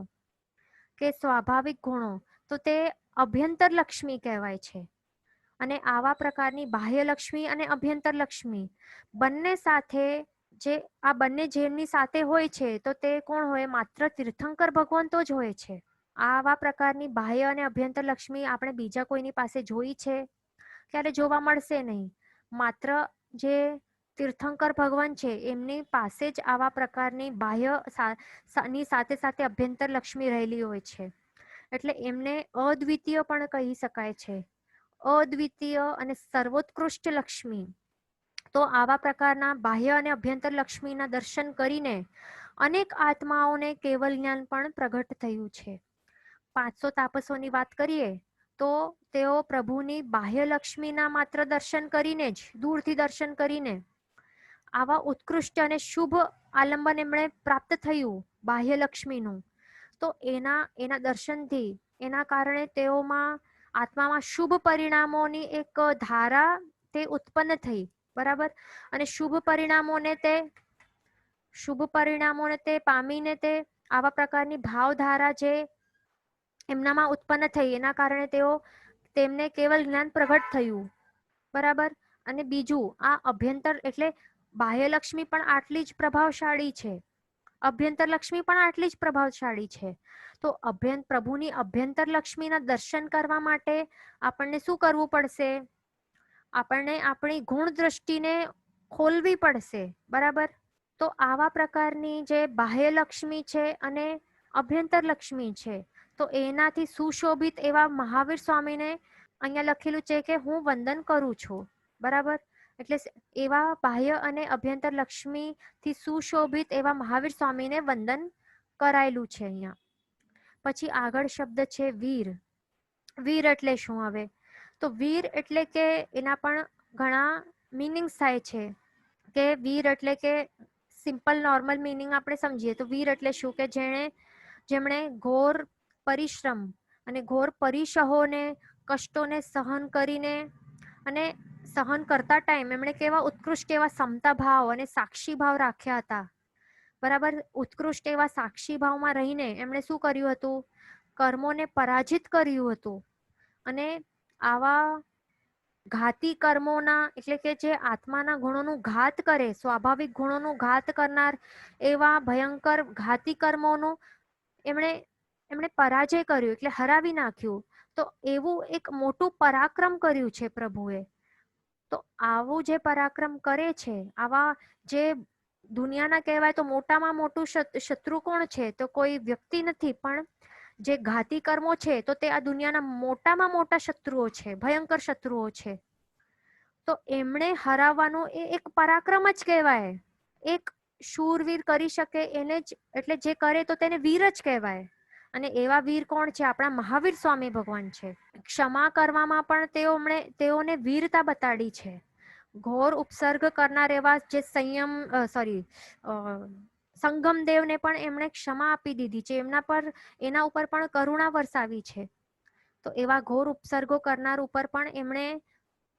કે સ્વાભાવિક ગુણો, તો તે અભ્યંતર લક્ષ્મી કહેવાય છે. અને આવા પ્રકારની બાહ્ય લક્ષ્મી અને અભ્યંતર લક્ષ્મી બંને સાથે, જે આ બંને જેમની સાથે હોય છે, તો તે કોણ હોય? માત્ર તીર્થંકર ભગવાન તો જ હોય છે. આવા પ્રકારની બાહ્ય અને અભ્યંતર લક્ષ્મી આપણે બીજા કોઈની પાસે જોઈ છે? ક્યારે જોવા મળશે નહીં. માત્ર જે તીર્થંકર ભગવાન છે એમની પાસે જ આવા પ્રકારની બાહ્ય ની સાથે સાથે અભ્યંતર લક્ષ્મી રહેલી હોય છે, એટલે એમને અદ્વિતીય પણ કહી શકાય છે, અદ્વિતીય અને સર્વોત્કૃષ્ટ લક્ષ્મી. તો આવા પ્રકારના બાહ્ય અને અભ્યંતર લક્ષ્મીના દર્શન કરીને અનેક આત્માઓને કેવલ જ્ઞાન પણ પ્રગટ થયું છે. 500 તાપસોની વાત કરીએ તો તેઓ પ્રભુની બાહ્ય લક્ષ્મીના માત્ર દર્શન કરીને જ, દૂરથી દર્શન કરીને આવા ઉત્કૃષ્ટ અને શુભ આલંબન એમણે પ્રાપ્ત થયું બાહ્ય લક્ષ્મીનું, તો એના દર્શનથી એના કારણે તેઓમાં આત્મામાં શુભ પરિણામોની એક ધારા તે ઉત્પન્ન થઈ, બરાબર. અને શુભ પરિણામોને તે પામીને તે આવા પ્રકારની ભાવધારા જે એમનામાં ઉત્પન્ન થઈ એના કારણે તેમને કેવલ જ્ઞાન પ્રગટ થયું, બરાબર. અને બીજું, આ અભ્યંતર એટલે બાહ્ય લક્ષ્મી પણ આટલી જ પ્રભાવશાળી છે, અભ્યંતર લક્ષ્મી પણ આટલી જ પ્રભાવશાળી છે. તો પ્રભુની અભ્યંતર લક્ષ્મીના દર્શન કરવા માટે આપણને શું કરવું પડશે? આપણને આપણી ગુણ દ્રષ્ટિને ખોલવી પડશે, બરાબર. તો આવા પ્રકારની જે બાહ્ય લક્ષ્મી છે અને અભ્યંતર લક્ષ્મી છે, તો એનાથી સુશોભિત એવા મહાવીર સ્વામીને અહીંયા લખેલું છે કે હું વંદન કરું છું, બરાબર. એટલે એવા બાહ્ય અને અભ્યંતર લક્ષ્મી થી સુશોભિત એવા મહાવીર સ્વામીને વંદન કરાયેલું છે અહીંયા. પછી આગળ શબ્દ છે વીર. વીર એટલે શું? હવે તો વીર એટલે કે એના પણ ઘણા મીનિંગ્સ થાય છે, કે વીર એટલે કે સિમ્પલ નોર્મલ મીનિંગ આપણે સમજીએ તો વીર એટલે શું? કે જેમણે ઘોર પરિશ્રમ અને ઘોર પરિસહોને, કષ્ટોને સહન કરીને અને સહન કરતા ટાઈમ એમણે કેવા ઉત્કૃષ્ટ એવા સમતા ભાવ અને સાક્ષી ભાવ રાખ્યા હતા, બરાબર. ઉત્કૃષ્ટ એવા સાક્ષી ભાવમાં રહીને એમણે શું કર્યું હતું? કર્મોને પરાજિત કર્યું હતું. અને આવા ઘાતી કર્મોના એટલે કે જે આત્માના ગુણોનું ઘાત કરે, સ્વાભાવિક ગુણોનું ઘાત કરનાર એવા ભયંકર ઘાતી કર્મોનું એમણે પરાજય કર્યું, એટલે હરાવી નાખ્યું. તો એવું એક મોટું પરાક્રમ કર્યું છે પ્રભુએ. તો આવું જે પરાક્રમ કરે છે, આવા જે દુનિયાના કહેવાય તો મોટામાં મોટું શત્રુ કોણ છે? તો કોઈ વ્યક્તિ નથી, પણ જે ઘાતી કર્મો છે તો તે આ દુનિયાના મોટામાં મોટા શત્રુઓ છે, ભયંકર શત્રુઓ છે. તો એમણે હરાવવાનું એ એક પરાક્રમ જ કહેવાય. એક શૂરવીર કરી શકે એને જ, એટલે જે કરે તો તેને વીર જ કહેવાય. અને એવા વીર કોણ છે? આપણા મહાવીર સ્વામી ભગવાન છે. ક્ષમા કરવામાં પણ તેઓને વીરતા બતાડી છે. ઘોર ઉપસર્ગ કરનાર એવા જે સંગમ દેવને પણ એમણે ક્ષમા આપી દીધી છે, એના ઉપર પણ કરુણા વરસાવી છે. તો એવા ઘોર ઉપસર્ગો કરનાર ઉપર પણ એમણે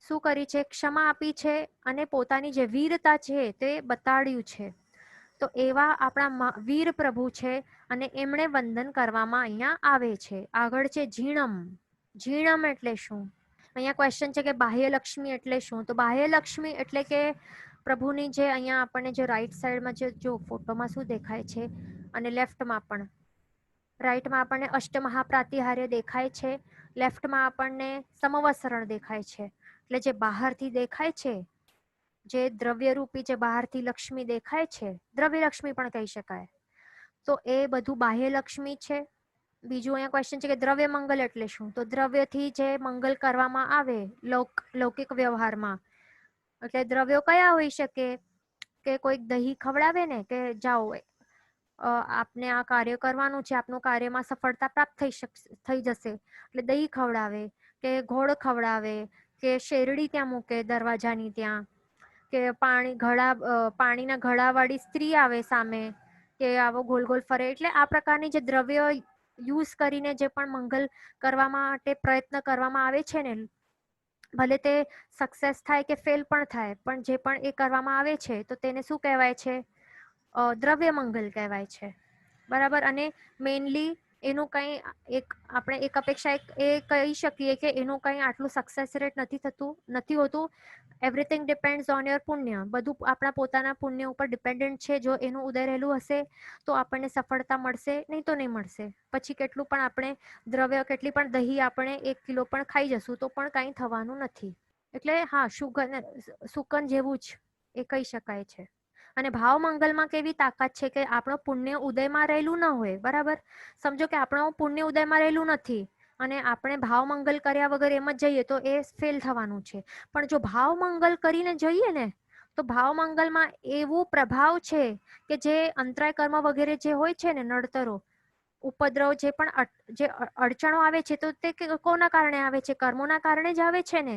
શું કરી છે? ક્ષમા આપી છે અને પોતાની જે વીરતા છે તે બતાડ્યું છે. તો એવા આપણા વીર પ્રભુ છે અને એમણે વંદન કરવામાં અહીંયા આવે છે. આગળ છે ઝીણમ. ઝીણમ એટલે શું? અહીંયા ક્વેશ્ચન છે કે બાહ્ય લક્ષ્મી એટલે શું? તો બાહ્ય લક્ષ્મી એટલે કે પ્રભુની જે અહીંયા આપણને જે રાઈટ સાઈડમાં જો ફોટોમાં શું દેખાય છે અને લેફ્ટમાં પણ, રાઈટમાં આપણને અષ્ટમહાપ્રાતિહાર્ય દેખાય છે, લેફ્ટમાં આપણને સમવસરણ દેખાય છે. એટલે જે બહારથી દેખાય છે, જે દ્રવ્યરૂપી જે બહારથી લક્ષ્મી દેખાય છે, દ્રવ્ય લક્ષ્મી પણ કહી શકાય, તો એ બધું બાહ્ય લક્ષ્મી છે. બીજું અહીંયા ક્વેશ્ચન છે કે દ્રવ્ય મંગલ એટલે શું? તો દ્રવ્યથી જે મંગલ કરવામાં આવે લૌકિક વ્યવહારમાં, એટલે દ્રવ્યો કયા હોઈ શકે? કે કોઈક દહીં ખવડાવે ને કે જાઓ આપને આ કાર્ય કરવાનું છે, આપનું કાર્યમાં સફળતા પ્રાપ્ત થઈ જશે, એટલે દહીં ખવડાવે, કે ઘોળ ખવડાવે, કે શેરડી ત્યાં મૂકે દરવાજાની ત્યાં, કે પાણીના ઘડાવાળી સ્ત્રી આવે સામે, કે આવો ગોલ ગોલ ફરે. એટલે આ પ્રકારની જે દ્રવ્ય યુઝ કરીને જે પણ મંગલ કરવા માટે પ્રયત્ન કરવામાં આવે છે ને, ભલે તે સક્સેસ થાય કે ફેલ પણ થાય, પણ જે પણ એ કરવામાં આવે છે તો તેને શું કહેવાય છે? દ્રવ્ય મંગલ કહેવાય છે, બરાબર. અને મેઇનલી એનું કંઈ આપણે એક અપેક્ષા એ કહી શકીએ કે એનું કંઈ આટલું સક્સેસ રેટ નથી હોતું. એવરીથિંગ ડિપેન્ડ્સ ઓન યોર પુણ્ય. બધું આપણા પોતાના પુણ્ય ઉપર ડિપેન્ડન્ટ છે. જો એનું ઉદય રહેલું હશે તો આપણને સફળતા મળશે, નહીં તો નહીં મળશે. પછી કેટલી પણ દહીં આપણે 1 કિલો પણ ખાઈ જશું તો પણ કાંઈ થવાનું નથી. એટલે હા, શુકન જેવું જ એ કહી શકાય છે. અને ભાવ મંગલમાં કેવી તાકાત છે કે આપણો પુણ્ય ઉદયમાં રહેલું ન હોય. બરાબર, સમજો કે આપણો પુણ્ય ઉદયમાં રહેલું નથી અને આપણે ભાવ મંગલ કર્યા વગર એમ જ જઈએ તો એ ફેલ થવાનું છે. પણ જો ભાવ મંગલ કરીને જઈએ ને તો ભાવ મંગલમાં એવું પ્રભાવ છે કે જે અંતરાય કર્મ વગેરે જે હોય છે ને, નડતરો ઉપદ્રવ જે પણ જે અડચણો આવે છે તો તે કોના કારણે આવે છે? કર્મોના કારણે જ આવે છે ને.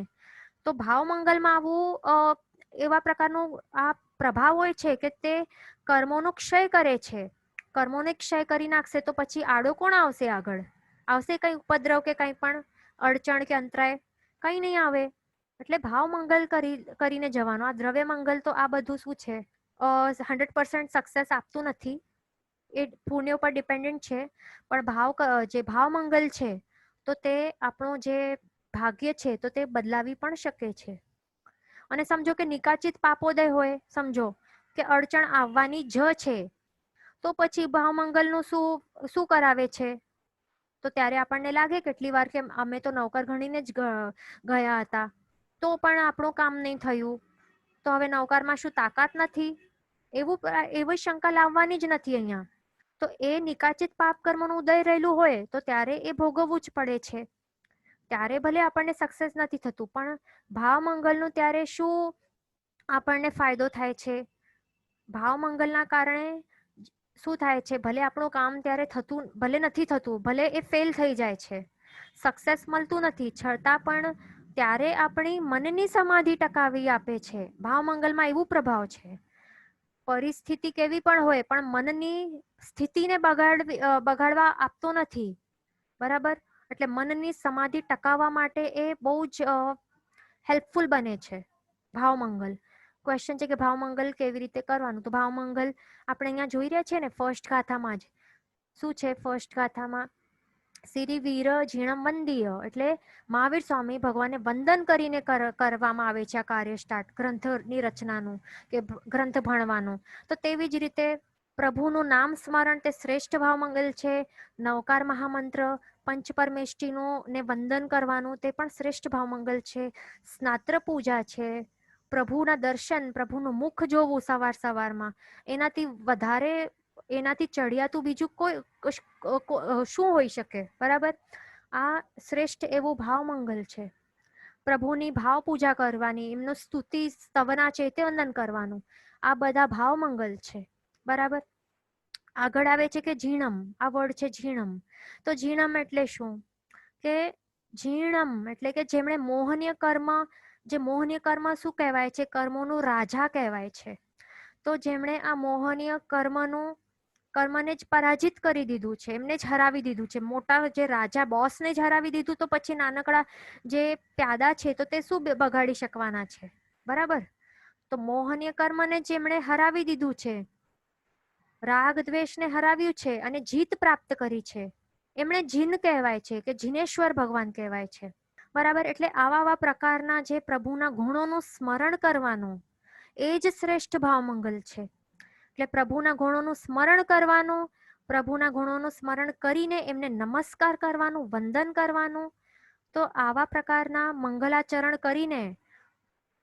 તો ભાવ મંગલમાં આવું એવા પ્રકારનું આ પ્રભાવ હોય છે કે તે કર્મોનો ક્ષય કરે છે. કર્મોને ક્ષય કરી નાખશે તો પછી આડો કોણ આવશે? આગળ આવશે કઈ ઉપદ્રવ કે કઈ પણ અડચણ કે અંતરાય? કઈ નહીં આવે. એટલે ભાવ મંગલ કરીને જવાનો. આ દ્રવ્ય મંગલ તો આ બધું શું છે, 100% સક્સેસ આપતું નથી. એ પુણ્ય પર ડિપેન્ડન્ટ છે. પણ જે ભાવ મંગલ છે તો તે આપણું જે ભાગ્ય છે તો તે બદલાવી પણ શકે છે. અને સમજો કે નિકાચિત પાપોદય હોય, સમજો કે અડચણ આવવાની જ છે, તો પછી ભાવ મંગલનું શું કરાવે છે? તો ત્યારે આપણને લાગે કેટલી વાર કે અમે તો નૌકર ગણીને જ ગયા હતા તો પણ આપણું કામ નહીં થયું, તો હવે નૌકારમાં શું તાકાત નથી? એવી શંકા લાવવાની જ નથી અહીંયા. તો એ નિકાચિત પાપ કર્મનું ઉદય રહેલું હોય તો ત્યારે એ ભોગવવું જ પડે છે. ત્યારે ભલે આપણને સક્સેસ નથી થતું, પણ ભાવ મંગલનું ત્યારે શું આપણને ફાયદો થાય છે? ભાવ મંગલના કારણે શું થાય છે? ભલે આપણું કામ ત્યારે ભલે નથી થતું, ભલે એ ફેલ થઈ જાય છે, સક્સેસ મળતું નથી, છતાં પણ ત્યારે આપણી મનની સમાધિ ટકાવી આપે છે. ભાવ મંગલમાં એવું પ્રભાવ છે. પરિસ્થિતિ કેવી પણ હોય પણ મનની સ્થિતિને બગાડવા આપતો નથી. બરાબર, એટલે મનની સમાધિ ટકાવવા માટે એ બહુ જ હેલ્પફુલ બને છે ભાવ મંગલ. ક્વેશ્ચન છે કે ભાવ મંગલ કેવી રીતે કરવાનું? તો ભાવ મંગલ આપણે અહીંયા જોઈ રહ્યા છીએ ને, ફર્સ્ટ ગાથામાં જ શું છે? ફર્સ્ટ ગાથામાં સિરી વીર ઝીણમ વંદીય, એટલે મહાવીર સ્વામી ભગવાનને વંદન કરીને કરવામાં આવે છે આ કાર્ય સ્ટાર્ટ, ગ્રંથની રચનાનું કે ગ્રંથ ભણવાનું. તો તેવી જ રીતે પ્રભુનું નામ સ્મરણ તે શ્રેષ્ઠ ભાવ મંગલ છે. નવકાર મહામંત્ર પંચ પરમેષ્ઠીનું ને વંદન કરવાનું તે પણ શ્રેષ્ઠ ભાવ મંગલ છે. સ્નાત્ર પૂજા છે, પ્રભુના દર્શન, પ્રભુનું મુખ જોવું સવારમાં, એનાથી ચડિયાતું બીજું કોઈ શું હોઈ શકે? બરાબર, આ શ્રેષ્ઠ એવું ભાવ મંગલ છે. પ્રભુની ભાવ પૂજા કરવાની, એમનું સ્તુતિ સ્તવના ચૈત્ય વંદન કરવાનું, આ બધા ભાવ મંગલ છે. બરાબર, આગળ આવે છે કે ઝીણમ. આ વર્ડ છે ઝીણમ. તો ઝીણમ એટલે શું? કે ઝીણમ એટલે કે જેમણે મોહનીય કર્મ, જે મોહનીય કર્મ શું કહેવાય છે? કર્મોનું રાજા કહેવાય છે. તો જેમણે આ મોહનીય કર્મને જ પરાજિત કરી દીધું છે, એમને જ હરાવી દીધું છે. મોટા જે રાજા બોસને જ હરાવી દીધું તો પછી નાનકડા જે પ્યાદા છે તો તે શું બગાડી શકવાના છે? બરાબર, તો મોહનીય કર્મને જેમણે હરાવી દીધું છે, રાગ દ્વેષને હરાવ્યું છે અને જીત પ્રાપ્ત કરી છે, એમણે જીન કહેવાય છે કે જીનેશ્વર ભગવાન કહેવાય છે. બરાબર, એટલે આવા પ્રકારના જે પ્રભુના ગુણોનું સ્મરણ કરવાનું એ જ શ્રેષ્ઠ ભાવ મંગલ છે. એટલે પ્રભુના ગુણોનું સ્મરણ કરવાનું, પ્રભુના ગુણોનું સ્મરણ કરીને એમને નમસ્કાર કરવાનું, વંદન કરવાનું. તો આવા પ્રકારના મંગલાચરણ કરીને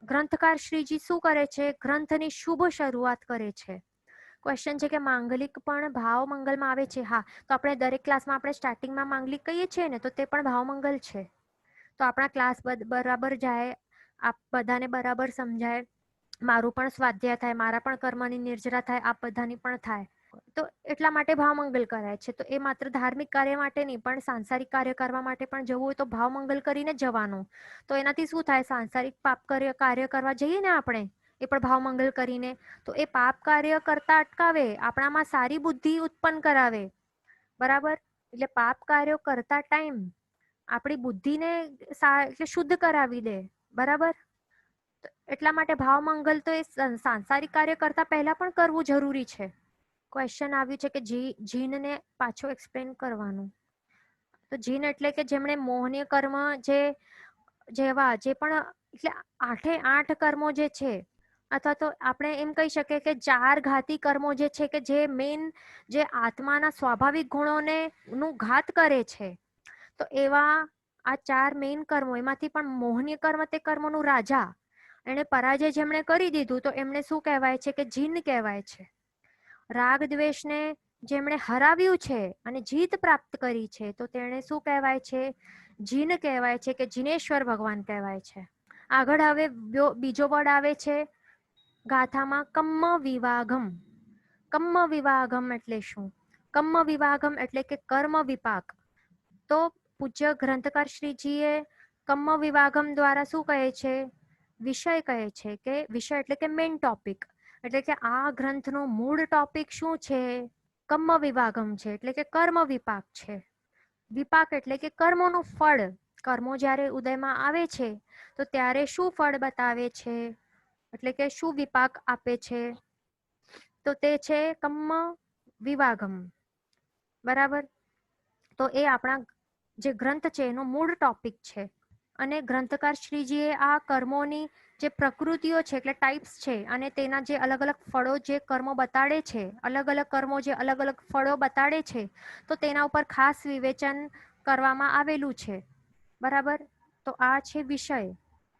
ગ્રંથકાર શ્રીજી શું કરે છે? ગ્રંથની શુભ શરૂઆત કરે છે. ક્વેશ્ચન છે કે માંગલિક પણ ભાવ મંગલમાં આવે છે? હા, તો આપણે દરેક ક્લાસમાં આપણે સ્ટાર્ટિંગમાં માંગલિક કહીએ છીએ ને, તો તે પણ ભાવ મંગલ છે. તો આપણા ક્લાસ બરાબર જાય, આપ બધાને બરાબર સમજાય, મારું પણ સ્વાધ્યાય થાય, મારા પણ કર્મની નિર્જરા થાય, આપ બધાની પણ થાય. તો એટલા માટે ભાવ મંગલ કરાય છે. તો એ માત્ર ધાર્મિક કાર્ય માટે નહીં, પણ સાંસારિક કાર્ય કરવા માટે પણ જવું હોય તો ભાવ મંગલ કરીને જવાનું. તો એનાથી શું થાય? સાંસારિક પાપ કાર્ય કરવા જઈએ ને આપણે, એ પણ ભાવ મંગલ કરીને, તો એ પાપ કાર્ય કરતા અટકાવે, આપણામાં સારી બુદ્ધિ ઉત્પન્ન કરાવે. બરાબર, એટલે પાપ કાર્યો કરતા ટાઈમ આપણી બુદ્ધિને શુદ્ધ કરાવી દે. બરાબર, એટલા માટે ભાવ મંગલ તો એ સાંસારિક કાર્ય કરતા પહેલા પણ કરવું જરૂરી છે. ક્વેશ્ચન આવ્યું છે કે જીનને પાછો એક્સપ્લેન કરવાનું. તો જીન એટલે કે જેમણે મોહનીય કર્મ જે પણ, એટલે 8 કર્મો જે છે, અથવા તો આપણે એમ કહી શકીએ કે 4 ઘાતી કર્મો જે છે, કે જે મેઇન જે આત્માના સ્વાભાવિક ગુણોને નું ઘાત કરે છે. તો એવા આ 4 મેઇન કર્મો, એમાંથી પણ મોહનીય કર્મ તે કર્મોનું રાજા, એને પરાજય જેમણે કરી દીધું તો એમને શું કહેવાય છે? કે જીન કહેવાય છે. રાગ દ્વેષને જેમણે હરાવ્યું છે અને જીત પ્રાપ્ત કરી છે તો તેણે શું કહેવાય છે? જીન કહેવાય છે, કે જીનેશ્વર ભગવાન કહેવાય છે. આગળ હવે બીજો વર્ડ આવે છે ગાથામાં, કમ્મ વિવાગમ. કમ્મ વિવાગમ એટલે શું? કમ્મ વિવાગમ એટલે કે કર્મ વિપાક. તો પૂજ્ય ગ્રંથકાર શ્રીજીએ કમ્મ વિવાગમ દ્વારા શું કહે છે? વિષય કહે છે, કે વિષય એટલે કે મેઇન ટોપિક, એટલે કે આ ગ્રંથનો મૂળ ટોપિક શું છે? કમ્મ વિવાગમ છે, એટલે કે કર્મ વિપાક છે. વિપાક એટલે કે કર્મોનું ફળ. કર્મો જ્યારે ઉદયમાં આવે છે તો ત્યારે શું ફળ બતાવે છે, એટલે કે શું વિપાક આપે છે? તો તે છે કમ્મ વિવાગમ. બરાબર. તો એ આપણા જે ગ્રંથ છે એનો મૂળ ટોપિક છે. અને ગ્રંથકાર શ્રીજીએ આ કર્મોની જે પ્રકૃતિઓ છે એટલે ટાઈપ્સ છે, અને તેના જે અલગ અલગ ફળો જે કર્મો બતાડે છે, અલગ અલગ કર્મો જે અલગ અલગ ફળો બતાડે છે, તો તેના ઉપર ખાસ વિવેચન કરવામાં આવેલું છે. બરાબર. તો આ છે વિષય.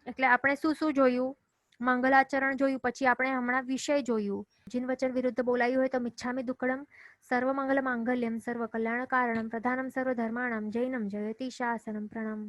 એટલે આપણે શું શું જોયું? મંગલાચરણ જોયું, પછી આપણે હમણાં વિષય જોયું. જીન વચન વિરુદ્ધ બોલાયું હોય તો મિચ્છામિ દુક્કડમ. સર્વમંગલ માંગલ્યમ સર્વ કલ્યાણ કારણમ પ્રધાનમ સર્વ ધર્માણમ જૈનમ જયતિ શાસનમ. પ્રણામ.